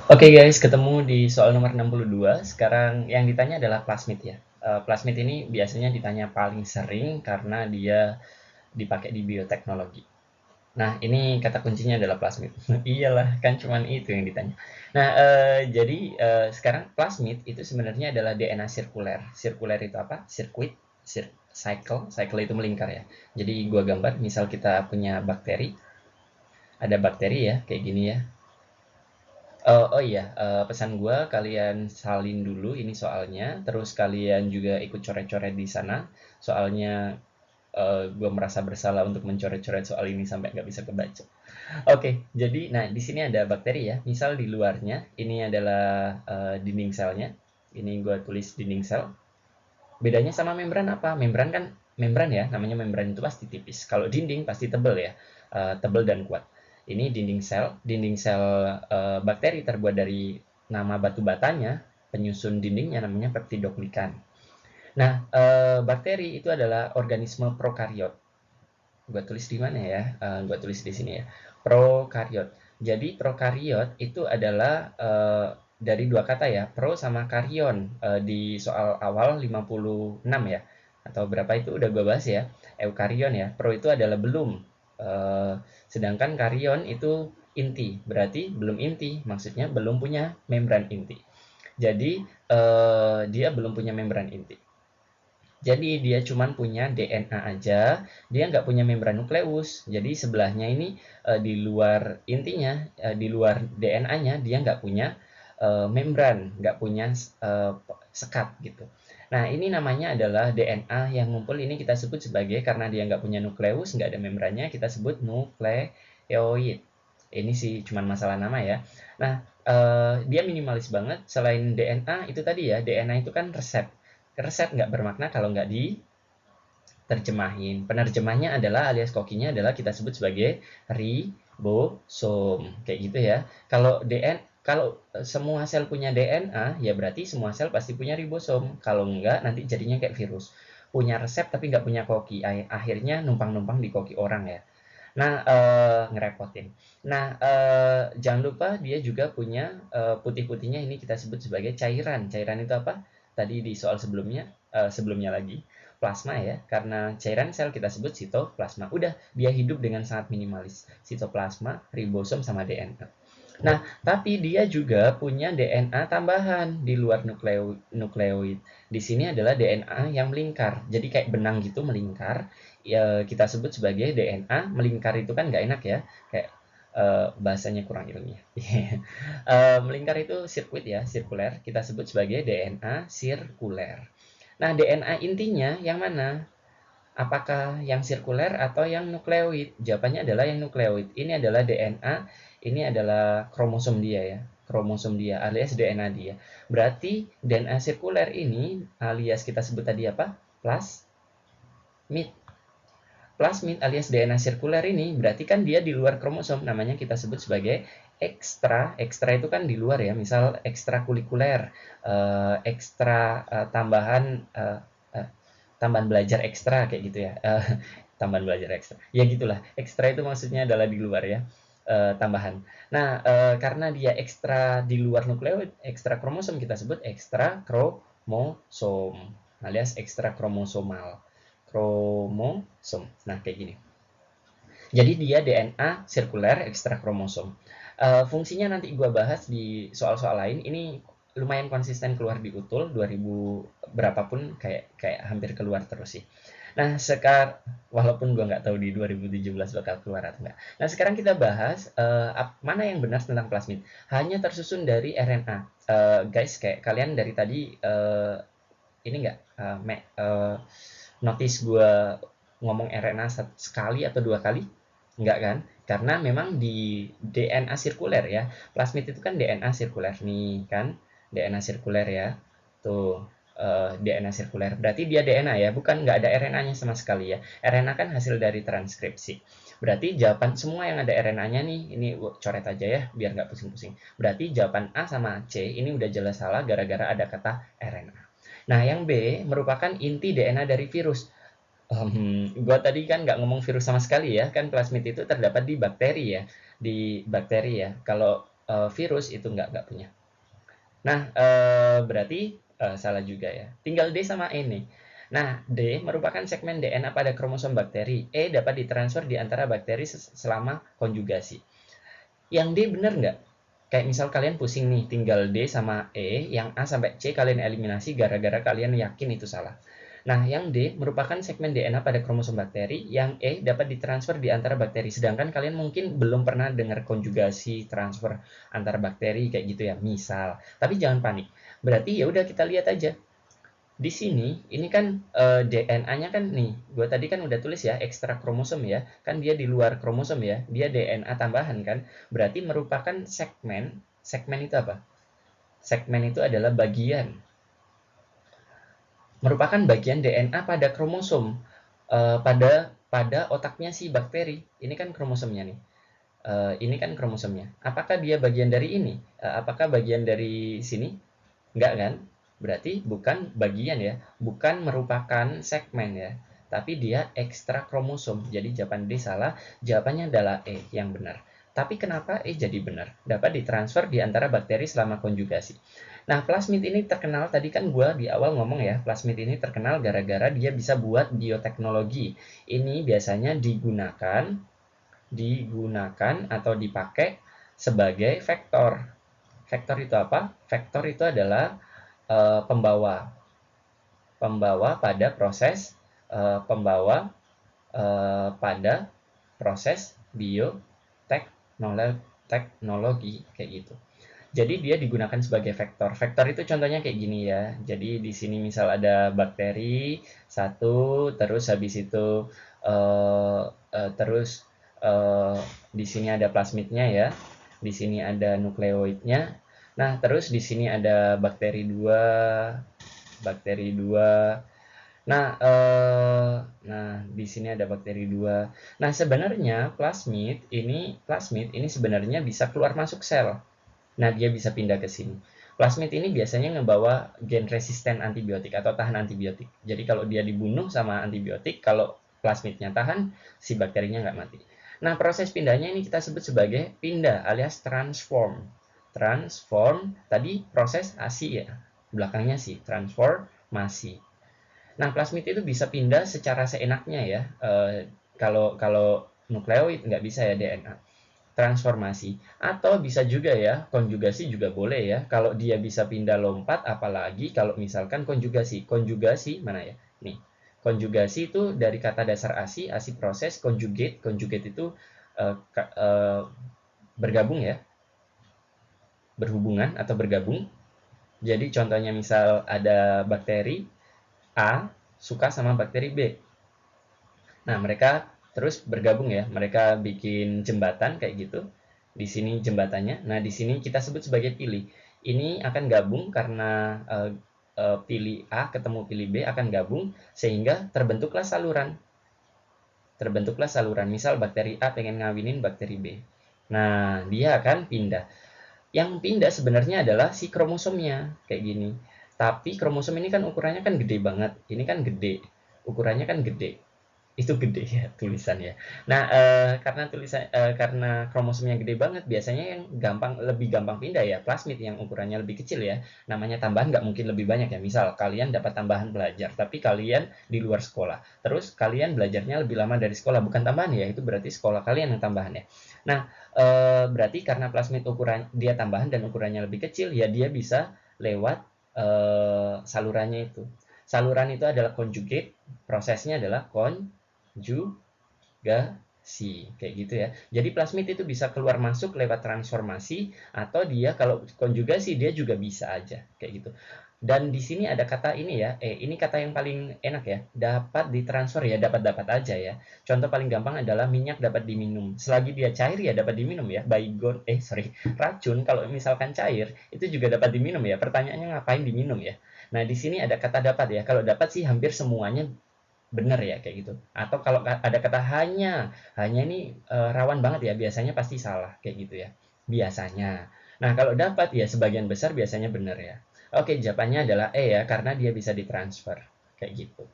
Oke guys, ketemu di soal nomor 62. Sekarang yang ditanya adalah plasmid ya. Plasmid ini biasanya ditanya paling sering karena dia dipakai di bioteknologi. Nah, ini kata kuncinya adalah plasmid. Iyalah, kan cuman itu yang ditanya. Nah, jadi sekarang plasmid itu sebenarnya adalah DNA sirkuler. Sirkuler itu apa? Sirkuit, cycle itu melingkar ya. Jadi gua gambar, misal kita punya bakteri, ada bakteri ya, kayak gini ya. Oh iya, pesan gua kalian salin dulu ini soalnya, terus kalian juga ikut coret-coret di sana. Soalnya gua merasa bersalah untuk mencoret-coret soal ini sampai nggak bisa kebaca. Oke, jadi nah di sini ada bakteri ya. Misal di luarnya ini adalah dinding selnya. Ini gua tulis dinding sel. Bedanya sama membran apa? Membran kan membran ya, namanya membran itu pasti tipis. Kalau dinding pasti tebal ya, tebal dan kuat. Ini dinding sel bakteri terbuat dari nama batu batanya, penyusun dindingnya namanya peptidoglikan. Nah, bakteri itu adalah organisme prokariot. Gua tulis di mana ya? Gua tulis di sini ya. Prokariot. Jadi prokariot itu adalah dari dua kata ya, pro sama karyon. Di soal awal 56 ya. Atau berapa itu udah gua bahas ya. Eukarion ya. Pro itu adalah belum. Eh, Sedangkan karyon itu inti. Berarti belum inti. Maksudnya belum punya membran inti. Jadi dia belum punya membran inti. Jadi dia cuman punya DNA aja, dia nggak punya membran nukleus. Jadi sebelahnya ini di luar intinya, di luar DNA-nya dia nggak punya membran, nggak punya sekat gitu. Nah ini namanya adalah DNA yang ngumpul ini kita sebut sebagai karena dia nggak punya nukleus, nggak ada membrannya, kita sebut nukleoid. Ini sih cuman masalah nama ya. Nah dia minimalis banget. Selain DNA itu tadi ya, DNA itu kan resep. Resep nggak bermakna kalau nggak diterjemahin. Penerjemahnya adalah alias kokinya adalah kita sebut sebagai ribosom. Kayak gitu ya. Kalau semua sel punya DNA, ya berarti semua sel pasti punya ribosom. Kalau enggak, nanti jadinya kayak virus. Punya resep tapi nggak punya koki. Akhirnya numpang-numpang di koki orang ya. Nah, ngerepotin. Nah, jangan lupa dia juga punya putih-putihnya ini kita sebut sebagai cairan. Cairan itu apa? Tadi di soal sebelumnya, sebelumnya lagi, plasma ya. Karena cairan sel kita sebut sitoplasma. Udah, dia hidup dengan sangat minimalis. Sitoplasma, ribosom, sama DNA. Nah, tapi dia juga punya DNA tambahan di luar nukleoid. Di sini adalah DNA yang melingkar. Jadi kayak benang gitu melingkar. Ya, kita sebut sebagai DNA melingkar itu kan nggak enak ya. Kayak bahasanya kurang ilmiah. Melingkar itu sirkuit ya, sirkuler. Kita sebut sebagai DNA sirkuler. Nah, DNA intinya yang mana? Apakah yang sirkuler atau yang nukleoid? Jawabannya adalah yang nukleoid. Ini adalah DNA, ini adalah kromosom dia ya. Kromosom dia alias DNA dia. Berarti DNA sirkuler ini alias kita sebut tadi apa? Plasmid. Plasmid alias DNA sirkuler ini berarti kan dia di luar kromosom. Namanya kita sebut sebagai ekstra. Ekstra itu kan di luar ya. Misal ekstrakurikuler, ekstra tambahan tambahan belajar ekstra kayak gitu ya. Tambahan belajar ekstra. Ya gitulah. Ekstra itu maksudnya adalah di luar ya. Tambahan. Nah, karena dia ekstra di luar nukleoid, ekstra kromosom kita sebut ekstra kromosom alias ekstra kromosomal. Kromosom. Nah, kayak gini. Jadi dia DNA sirkuler ekstra kromosom. Fungsinya nanti gua bahas di soal-soal lain. Ini lumayan konsisten keluar di UTUL 2000 berapapun kayak hampir keluar terus sih. Nah, sekarang walaupun gua nggak tahu di 2017 bakal keluar atau enggak. Nah, sekarang kita bahas mana yang benar tentang plasmid. Hanya tersusun dari RNA. Guys, kayak kalian dari tadi ini enggak notice gua ngomong RNA sekali atau dua kali? Enggak kan? Karena memang di DNA sirkuler ya. Plasmid itu kan DNA sirkuler nih kan. DNA sirkuler ya. Tuh, DNA sirkuler. Berarti dia DNA ya, bukan nggak ada RNA-nya sama sekali ya. RNA kan hasil dari transkripsi. Berarti jawaban semua yang ada RNA-nya nih, ini coret aja ya, biar nggak pusing-pusing. Berarti jawaban A sama C ini udah jelas salah gara-gara ada kata RNA. Nah, yang B merupakan inti DNA dari virus. Gua tadi kan nggak ngomong virus sama sekali ya, kan plasmid itu terdapat di bakteri ya, di bakteri ya. Kalau virus itu nggak punya. Nah, berarti salah juga ya. Tinggal D sama E nih. Nah, D merupakan segmen DNA pada kromosom bakteri. E dapat ditransfer di antara bakteri selama konjugasi. Yang D benar nggak? Kayak misal kalian pusing nih, tinggal D sama E, yang A sampai C kalian eliminasi gara-gara kalian yakin itu salah. Nah, yang D merupakan segmen DNA pada kromosom bakteri, yang E dapat ditransfer di antara bakteri. Sedangkan kalian mungkin belum pernah dengar konjugasi transfer antar bakteri kayak gitu ya, misal. Tapi jangan panik. Berarti ya udah kita lihat aja. Di sini, ini kan DNA-nya kan nih, gue tadi kan udah tulis ya, ekstra kromosom ya, kan dia di luar kromosom ya, dia DNA tambahan kan, berarti merupakan segmen. Segmen itu apa? Segmen itu adalah bagian, merupakan bagian DNA pada kromosom, pada otaknya si bakteri. Ini kan kromosomnya nih. Ini kan kromosomnya. Apakah dia bagian dari ini? Apakah bagian dari sini? Enggak kan? Berarti bukan bagian ya, bukan merupakan segmen ya, tapi dia ekstra kromosom. Jadi jawaban D salah, jawabannya adalah E yang benar. Tapi kenapa E jadi benar? Dapat ditransfer di antara bakteri selama konjugasi. Nah, plasmid ini terkenal, tadi kan gue di awal ngomong ya, plasmid ini terkenal gara-gara dia bisa buat bioteknologi. Ini biasanya digunakan atau dipakai sebagai vektor. Vektor itu apa? Vektor itu adalah pembawa pada proses pembawa pada proses bioteknologi kayak gitu. Jadi dia digunakan sebagai vektor. Vektor itu contohnya kayak gini ya. Jadi di sini misal ada bakteri satu, terus habis itu terus di sini ada plasmidnya ya. Di sini ada nukleoidnya. Nah, terus di sini ada bakteri 2. Nah, di sini ada bakteri 2. Nah, sebenarnya plasmid ini sebenarnya bisa keluar masuk sel. Nah, dia bisa pindah ke sini. Plasmid ini biasanya ngebawa gen resisten antibiotik atau tahan antibiotik. Jadi kalau dia dibunuh sama antibiotik, kalau plasmidnya tahan, si bakterinya nggak mati. Nah, proses pindahnya ini kita sebut sebagai pindah alias transform. Transform, tadi proses ASI ya, belakangnya sih, transformasi. Nah, plasmid itu bisa pindah secara seenaknya ya. Kalau nukleoid nggak bisa ya DNA. Transformasi. Atau bisa juga ya, konjugasi juga boleh ya. Kalau dia bisa pindah lompat, apalagi kalau misalkan konjugasi. Konjugasi mana ya? Nih. Konjugasi itu dari kata dasar ASI, ASI proses, conjugate. Conjugate itu bergabung ya. Berhubungan atau bergabung. Jadi contohnya misal ada bakteri A suka sama bakteri B. Nah, mereka terus bergabung ya. Mereka bikin jembatan kayak gitu. Di sini jembatannya. Nah, di sini kita sebut sebagai pilih. Ini akan gabung karena pilih A ketemu pilih B akan gabung sehingga terbentuklah saluran. Terbentuklah saluran. Misal bakteri A pengen ngawinin bakteri B. Nah, dia akan pindah. Yang pindah sebenarnya adalah si kromosomnya kayak gini. Tapi kromosom ini kan ukurannya kan gede banget. Ini kan gede. Ukurannya kan gede. Itu gede ya tulisannya. Nah, karena kromosomnya gede banget, biasanya yang lebih gampang pindah ya plasmid yang ukurannya lebih kecil ya. Namanya tambahan nggak mungkin lebih banyak ya. Misal kalian dapat tambahan belajar, tapi kalian di luar sekolah. Terus kalian belajarnya lebih lama dari sekolah, bukan tambahan ya. Itu berarti sekolah kalian yang tambahan ya. Nah, berarti karena plasmid ukuran dia tambahan dan ukurannya lebih kecil, ya dia bisa lewat salurannya itu. Saluran itu adalah conjugate, prosesnya adalah konjugasi kayak gitu ya. Jadi plasmid itu bisa keluar masuk lewat transformasi atau dia kalau konjugasi dia juga bisa aja kayak gitu. Dan di sini ada kata ini ya, ini kata yang paling enak ya, dapat ditransfer ya, dapat aja ya. Contoh paling gampang adalah minyak dapat diminum. Selagi dia cair ya dapat diminum ya. Baygon, racun kalau misalkan cair itu juga dapat diminum ya. Pertanyaannya ngapain diminum ya? Nah, di sini ada kata dapat ya. Kalau dapat sih hampir semuanya benar ya kayak gitu. Atau kalau ada kata hanya ini rawan banget ya, biasanya pasti salah kayak gitu ya. Biasanya. Nah, kalau dapat ya sebagian besar biasanya benar ya. Oke, jawabannya adalah E ya, karena dia bisa ditransfer kayak gitu.